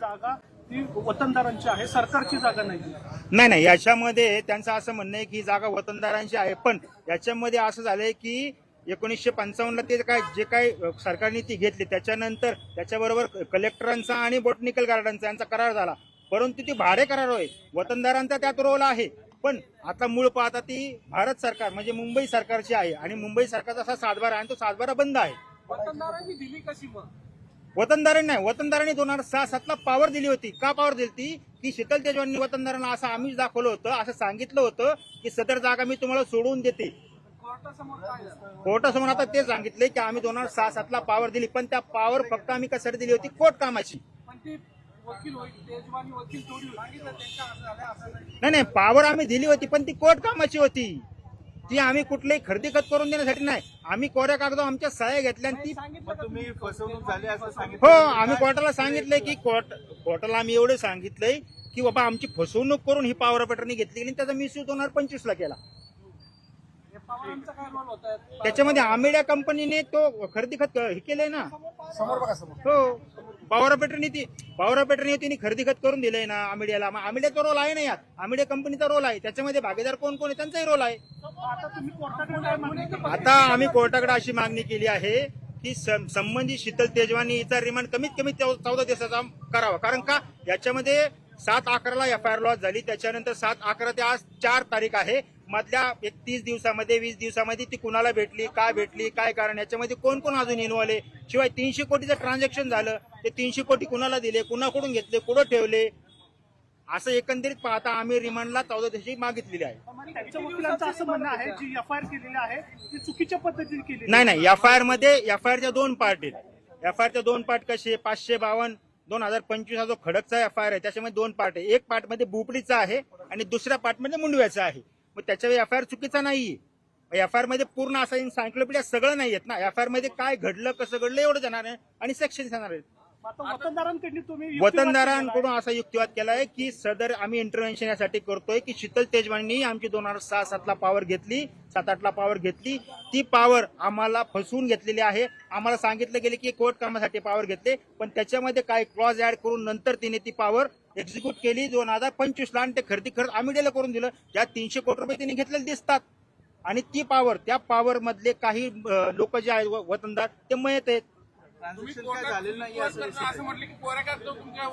जागा ती वतनदारांची आहे, सरकारची जागा नाही. नाही, याच्यामध्ये त्यांचं असं म्हणणं आहे की जागा वतनदारांची आहे, पण याच्यामध्ये असं झालंय की 1955ला ते जे काय सरकारने ती घेतली त्याच्यानंतर त्याच्याबरोबर कलेक्टरांचा आणि बॉटनिकल गार्डनचा यांचा करार झाला, परंतु ती भाडे करार होय, वतनदारांचा त्यात रोल आहे. पण आता मूळ पाहता ती भारत सरकार म्हणजे मुंबई सरकारची आहे आणि मुंबई सरकारचा असा सातबारा आहे, तो सातबारा बंद आहे. वतनदारांनी दिली कशी मग? वतनदारांनी नाही, वतनदारांनी 2006-07ला पॉवर दिली होती. का पॉवर दिली ती की शीतल तेजवानी वतनदारांना असं आम्हीच दाखवलं होतं, असं सांगितलं होतं की सदर जागा मी तुम्हाला सोडून देते. कोर्टासमोर आता ते सांगितले की आम्ही 2006-07ला पॉवर दिली, पण त्या पॉवर फक्त आम्ही कशासाठी दिली होती, कोर्ट कामाची. नाही, पॉवर आम्ही दिली होती पण ती कोर्ट कामाची होती. ती आम्ही कुठलेही खरेदी खत करून देण्यासाठी नाही. आम्ही कोऱ्या कागदावर आमच्या सह्या घेतल्या आणि ती तुम्ही फसवणूक झाली असं हो, सांगितलं. आम्ही कोर्टाला सांगितलंय की कोर्टाला आम्ही एवढं सांगितलंय की बाबा आमची फसवणूक करून ही पॉवर ऑपरेटरनी घेतली आणि त्याचा मिसयूज 2025ला केला. त्याच्यामध्ये आमेडिया कंपनीने तो खरेदी खत हे केलंय ना, समोर बघा समोर. हो, पॉवर ऑपरेटरने तिने खरेदी खत करून दिलंय ना आमेडियाला. मग आमेडियाचा रोल आहे ना यात, आमेडिया कंपनीचा रोल आहे, त्याच्यामध्ये भागीदार कोण कोण आहे त्यांचाही रोल आहे. आता आम्ही कोर्टाकडे अशी मागणी केली आहे की संबंधित शीतल तेजवानी हिचा रिमांड कमीत कमी 14 दिवसाचा करावा. कारण का याच्यामध्ये 7/11ला एफआयआर लॉस झाली, त्याच्यानंतर 7/11 ते आज 4 तारीख आहे. मधल्या 30 दिवसामध्ये 20 दिवसामध्ये ती कुणाला भेटली, काय कारण, याच्यामध्ये कोण कोण अजून इन्व्हॉल्व आहे. शिवाय 300 कोटीचं ट्रान्झॅक्शन झालं, ते 300 कोटी कुणाला दिले, कुणाकडून घेतले, कुठं ठेवले, असं एकंदरीत पाहता आम्ही रिमांडला 14 दिवशी मागितलेली आहे. त्यांच्या वकिलांचं असं म्हणणं आहे जी एफआयआर केलेली आहे ती चुकीच्या पद्धतीने केली. नाही, एफआयआरच्या 2 पार्ट आहेत. एफआयआरच्या 2 पार्ट कसे, 552 2025 हा जो खडकचा एफआयआर आहे त्याच्यामध्ये 2 पार्ट आहे. एक पार्ट मध्ये बुपडीचा आहे आणि दुसऱ्या पार्ट मध्ये मुंडव्याचा आहे. मग त्याच्यावेळी एफआयआर चुकीचा नाहीये. एफआयआर मध्ये पूर्ण असं एन्सायक्लोपीडिया सगळं नाही येत ना. एफआयआर मध्ये काय घडलं, कसं घडलं एवढं जाणार आहे आणि सेक्शन जाणार आहे. वतनदारांकडून तुम्ही वतनदारांकडून असा युक्तिवाद केलाय की सदर आम्ही इंटरव्हेन्शन यासाठी करतोय की शीतल तेजवानी आमची 2006-07ला पॉवर घेतली, 7-8ला पॉवर घेतली, ती पॉवर आम्हाला फसवून घेतलेली आहे. आम्हाला सांगितलं गेले की कोर्ट कामासाठी पॉवर घेतले, पण त्याच्यामध्ये काही क्लॉज ऍड करून नंतर तिने ती पॉवर एक्झिक्यूट केली 2025ला आणि ते खरेदी खर्च आम्ही करून दिलं. त्या 300 कोटी रुपये तिने घेतलेले दिसतात आणि ती पॉवर, त्या पॉवर मधले काही लोक जे आहेत वतनदार ते मयत आहेत.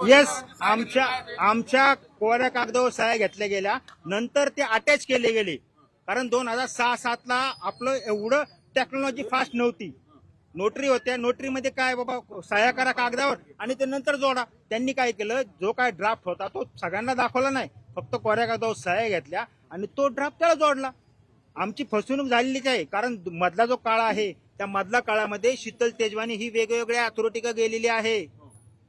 येस, आमच्या कोऱ्या कागदावर सह्या घेतल्या गेल्या, नंतर ते अटॅच केले गेले. कारण 2006-07ला आपलं एवढं टेक्नॉलॉजी फास्ट नव्हती. नोटरी होत्या, नोटरीमध्ये काय बाबा सह्या करा कागदावर आणि ते नंतर जोडा. त्यांनी काय केलं, जो काय ड्राफ्ट होता तो सगळ्यांना दाखवला नाही, फक्त कोऱ्या कागदावर सह्या घेतल्या आणि तो ड्राफ्ट त्याला जोडला. आमची फसवणूक झालेलीच आहे. कारण मधला जो काळ आहे त्या मधल्या काळामध्ये शीतल तेजवानी ही वेगवेगळ्या अथॉरिटीला गेलेली आहे,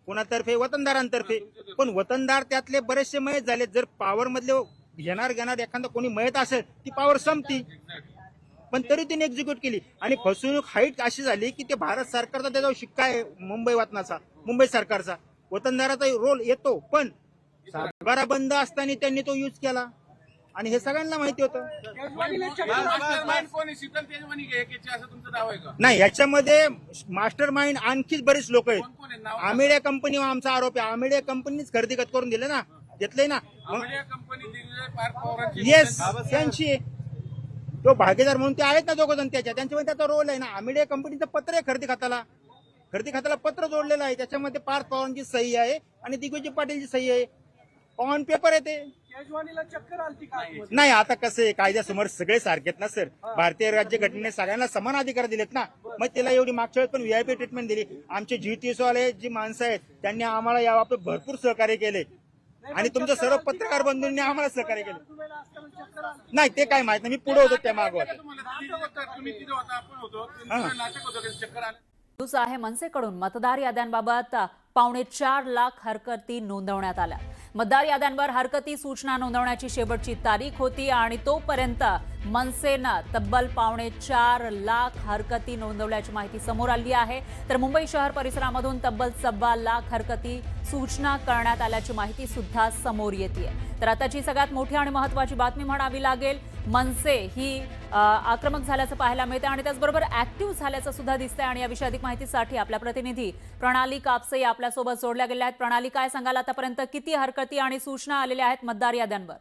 कोणातर्फे, वतनदारांतर्फे. पण वतनदार त्यातले बरेचसे मयत झाले. जर पॉवर मधले घेणार एखादा कोणी मयत असेल ती पॉवर संपती, पण तरी तिने एक्झिक्यूट केली. आणि फसवणूक हाईट अशी झाली की ते भारत सरकारचा त्याच्यावर शिक्का आहे, मुंबई वतनाचा, मुंबई सरकारचा. वतनदाराचा रोल येतो, पण सातबारा बंद असताना त्यांनी तो यूज केला आणि हे सगळ्यांना माहिती होतं. नाही, याच्यामध्ये मास्टर माइंड आणखीच बरेच लोक आहेत. आमेडिया कंपनी आमचा आरोप आहे, आमेडिया कंपनीच खरेदी खत करून दिले ना, घेतलंय ना. येस, त्यांची तो भागीदार म्हणून ते आहेत ना दोघ जण, त्यांच्यामध्ये त्याचा रोल आहे ना. आमेडिया कंपनीचं पत्र आहे खरेदी खात्याला पत्र जोडलेलं आहे, त्याच्यामध्ये पार्थ पवारांची सही आहे आणि दिग्विजय पाटीलची सही आहे, ऑन पेपर आहे ते. चक्कर आलती का? नाही, आता कसं आहे, कायद्यासमोर सगळे सारखेत ना सर. भारतीय राज्यघटनेने सगळ्यांना समान अधिकार दिलेत ना. मग त्याला एवढी मागच्या वेळेस पण व्हीआयपी ट्रीटमेंट दिली. आमचे GTS वाले जी माणसं आहेत त्यांनी आम्हाला याबाबत भरपूर सहकार्य केले आणि तुमच्या सर्व पत्रकार बंधूंनी आम्हाला सहकार्य केले. नाही, ते काय माहित नाही, मी पुढे होतो त्या मागवत. न्यूज आहे मनसेकडून मतदार याद्यांबाबत 4.25 लाख हरकती नोंदवण्यात आल्या. मतदार याद्यांवर हरकती सूचना नोंदवण्याची शेवटची तारीख होती आणि तोपर्यंत मनसेनं तब्बल 4.25 लाख हरकती नोंदवल्याची माहिती समोर आली आहे. तर मुंबई शहर परिसरामधून तब्बल 1.25 लाख हरकती सूचना करण्यात आल्याची माहिती सुद्धा समोर येते. तर आताची सगळ्यात मोठी आणि महत्त्वाची बातमी म्हणावी लागेल, मनसे ही आक्रमक झाल्याचं पाहायला मिळतं आणि त्याचबरोबर ऍक्टिव्ह झाल्याचं सुद्धा दिसतंय. आणि याविषयी अधिक माहितीसाठी आपल्या प्रतिनिधी प्रणाली कापसे आपल्या आपल्यासोबत जोडल्या गेल्या आहेत. प्रणाली, काय सांगाल आतापर्यंत किती हरकती आणि सूचना आलेल्या आहेत मतदार याद्यांवर?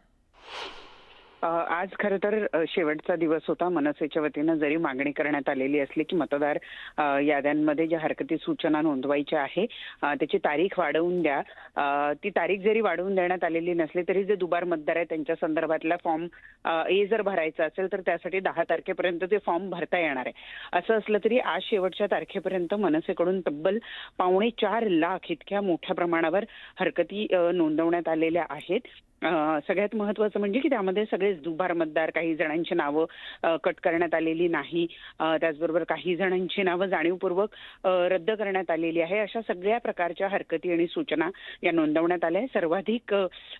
आज खरं तर शेवटचा दिवस होता. मनसेच्या वतीनं जरी मागणी करण्यात आलेली असली की मतदार याद्यांमध्ये ज्या हरकती सूचना नोंदवायच्या आहे त्याची तारीख वाढवून द्या. ती तारीख जरी वाढवून देण्यात आलेली नसली तरी जे दुबार मतदार आहेत त्यांच्या संदर्भातला फॉर्म ए जर भरायचा असेल तर त्यासाठी 10 तारखेपर्यंत ते फॉर्म भरता येणार आहे. असं असलं तरी आज शेवटच्या तारखेपर्यंत मनसेकडून तब्बल 4.25 लाख इतक्या मोठ्या प्रमाणावर हरकती नोंदवण्यात आलेल्या आहेत. सगळ्यात महत्वाचं म्हणजे की त्यामध्ये सगळेच दुबार मतदार, काही जणांची नावं कट करण्यात आलेली नाही, त्याचबरोबर काही जणांची नावं जाणीवपूर्वक रद्द करण्यात आलेली आहे. अशा सगळ्या प्रकारच्या हरकती आणि सूचना या नोंदवण्यात आल्या. सर्वाधिक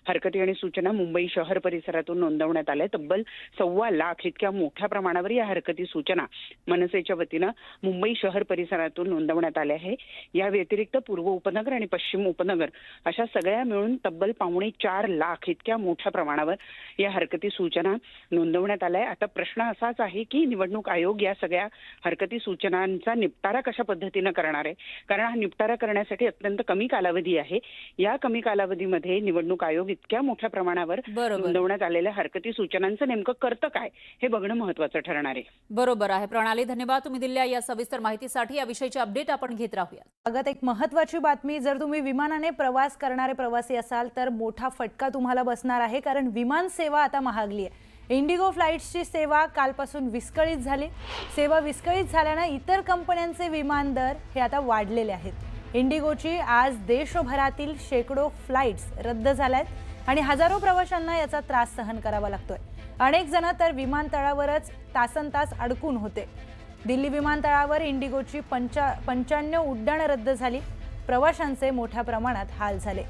हरकती आणि सूचना मुंबई शहर परिसरातून नोंदवण्यात आल्या. तब्बल 1.25 लाख इतक्या मोठ्या प्रमाणावर या हरकती सूचना मनसेच्या वतीनं मुंबई शहर परिसरातून नोंदवण्यात आल्या आहे. या व्यतिरिक्त पूर्व उपनगर आणि पश्चिम उपनगर अशा सगळ्या मिळून तब्बल 4.25 लाख इतक्या मोठ्या प्रमाणावर या हरकती सूचना नोंदवण्यात आल्या आहे. आता प्रश्न असाच आहे की निवडणूक आयोग या सगळ्या हरकती सूचनांचा निपटारा कशा पद्धतीनं करणार आहे, कारण हा निपटारा करण्यासाठी अत्यंत कमी कालावधी आहे. या कमी कालावधीमध्ये निवडणूक आयोग इतक्या मोठ्या प्रमाणावर नोंदवण्यात आलेल्या हरकती सूचनांचं नेमकं करतं काय हे बघणं महत्वाचं ठरणार आहे. बरोबर आहे प्रणाली, धन्यवाद तुम्ही दिलेल्या या सविस्तर माहितीसाठी. या विषयीची अपडेट आपण घेत राहूया. अगत एक महत्त्वाची बातमी, जर तुम्ही विमानाने प्रवास करणारे प्रवासी असाल तर मोठा फटका तुम्हाला बसणार आहे, कारण विमान सेवा आता महागली आहे. इंडिगो फ्लाइट्सची सेवा कालपासून विस्कळीत झाली. सेवा विस्कळीत झाल्यानं इतर कंपन्यांचे विमान दर हे आता वाढलेले आहेत. इंडिगोची आज देशभरातील शेकडो फ्लाइट्स रद्द झाल्या आहेत आणि हजारो प्रवाशांना याचा त्रास सहन करावा लागतोय. अनेक जण तर विमानतळावरच तासनतास अडकून होते. दिल्ली विमानतळावर इंडिगोची 95 उड्डाणं रद्द झाली. प्रवाशांचे मोठ्या प्रमाणात हाल झाले.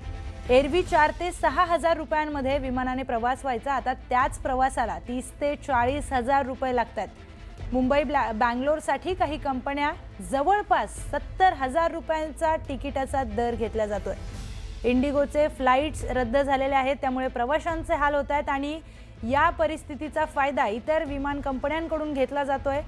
एरवी 4 ते 6 हजार रुपयांमध्ये विमानाने प्रवास व्हायचा, आता त्याच प्रवासाला 30 ते 40 हजार रुपये लागतात. मुंबई बँगलोरसाठी काही कंपन्या जवळपास 70 हजार रुपयांचा तिकिटाचा दर घेतला जातोय. इंडिगोचे फ्लाइट्स रद्द झालेले आहेत, त्यामुळे प्रवाशांचे हाल होत आहेत आणि या परिस्थितीचा फायदा इतर विमान कंपन्यांकडून घेतला जातोय.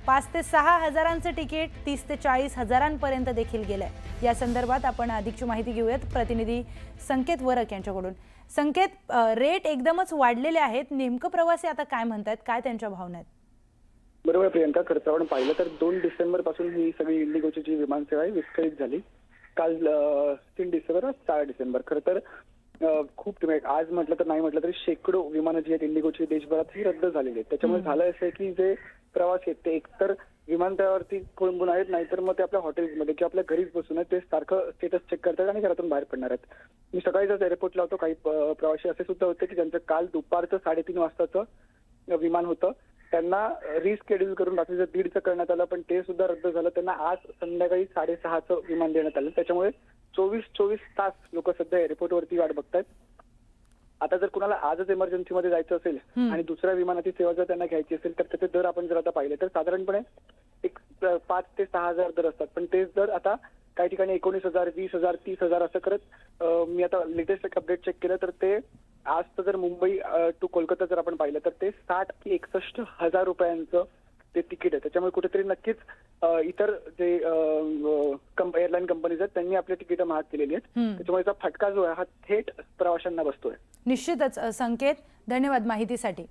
5 ते 6 हजारांचं तिकीट 30 ते 40 हजारांपर्यंत देखील गेलंय. या संदर्भात आपण अधिकची माहिती घेऊयात प्रतिनिधी संकेत वरक यांच्याकडून. संकेत, रेट एकदमच वाढलेले आहेत, नेमकं प्रवासी आता काय म्हणतात, काय त्यांच्या भावना आहेत? बरोबर प्रियंका, खरं तर आपण पाहिलं तर 2 डिसेंबर पासून ही सगळी इंडिगोची जी विमानसेवा आहे विस्कळीत झाली. काल 3 डिसेंबर 4 डिसेंबर खरं तर खूप आज म्हटलं तर नाही म्हटलं तरी शेकडो विमानं जी आहेत इंडिगोची देशभरात ही रद्द झालेली आहेत. त्याच्यामुळे झालं असं आहे की जे प्रवासी आहेत ते एकतर विमानतळावरती कोळंबून आहेत, नाहीतर मग ते आपल्या हॉटेल्समध्ये किंवा आपल्या घरीच बसून आहेत. ते सारखं स्टेटस चेक करतात आणि घरातून बाहेर पडणार आहेत. मी सकाळी जर एअरपोर्टला होतो, काही प्रवासी असे सुद्धा होते की ज्यांचं काल दुपारचं 3:30 वाजताचं विमान होतं, त्यांना रिस्केड्यूल करून रात्रीचं 1:30चं करण्यात आलं, पण ते सुद्धा रद्द झालं. त्यांना आज संध्याकाळी 6:30चं विमान देण्यात आलं. त्याच्यामुळे 24 तास लोक सध्या एअरपोर्टवरती वाट बघतायत. आता जर कुणाला आजच इमर्जन्सीमध्ये जायचं असेल आणि दुसऱ्या विमानाची सेवा जर त्यांना घ्यायची असेल तर त्याचे दर आपण जर आता पाहिले तर साधारणपणे 5 ते 6 हजार दर असतात. पण तेच दर आता काही ठिकाणी 19,000, 20,000, 30,000 असं करत मी आता लेटेस्ट एक अपडेट चेक केलं तर ते आज जर मुंबई टू कोलकाता जर आपण पाहिलं तर ते 60 ते 61 हजार रुपयांचं ते तिकीट आहे. त्याच्यामुळे कुठेतरी नक्कीच इतर जे एअरलाईन कंपनीज आहेत त्यांनी आपली तिकीटं महाग केलेली आहेत. त्याच्यामुळे फटका जो आहे हा थेट प्रवाशांना बसतोय. निश्चितच संकेत, धन्यवाद माहितीसाठी.